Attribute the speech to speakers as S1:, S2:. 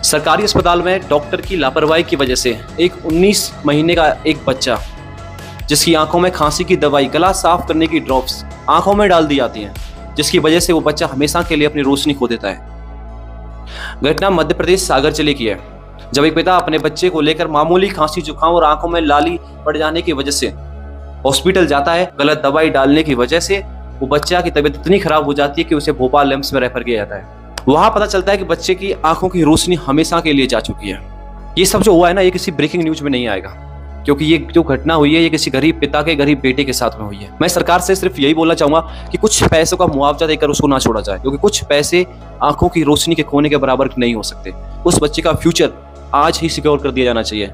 S1: सरकारी अस्पताल में डॉक्टर की लापरवाही की वजह से एक 19 महीने का एक बच्चा जिसकी आंखों में खांसी की दवाई, गला साफ करने की ड्रॉप्स आंखों में डाल दी जाती हैं, जिसकी वजह से वो बच्चा हमेशा के लिए अपनी रोशनी खो देता है। घटना मध्य प्रदेश सागर जिले की है, जब एक पिता अपने बच्चे को लेकर मामूली खांसी, जुकाम और आंखों में लाली पड़ जाने की वजह से हॉस्पिटल जाता है। गलत दवाई डालने की वजह से वो बच्चा की तबीयत इतनी खराब हो जाती है कि उसे भोपाल एम्स में रेफर किया जाता है। वहां पता चलता है कि बच्चे की आंखों की रोशनी हमेशा के लिए जा चुकी है। ये सब जो हुआ है ना, ये किसी ब्रेकिंग न्यूज में नहीं आएगा, क्योंकि ये जो घटना हुई है ये किसी गरीब पिता के गरीब बेटे के साथ में हुई है। मैं सरकार से सिर्फ यही बोलना चाहूंगा कि कुछ पैसों का मुआवजा देकर उसको ना छोड़ा जाए, क्योंकि कुछ पैसे आंखों की रोशनी के खोने के बराबर नहीं हो सकते। उस बच्चे का फ्यूचर आज ही सिक्योर कर दिया जाना चाहिए।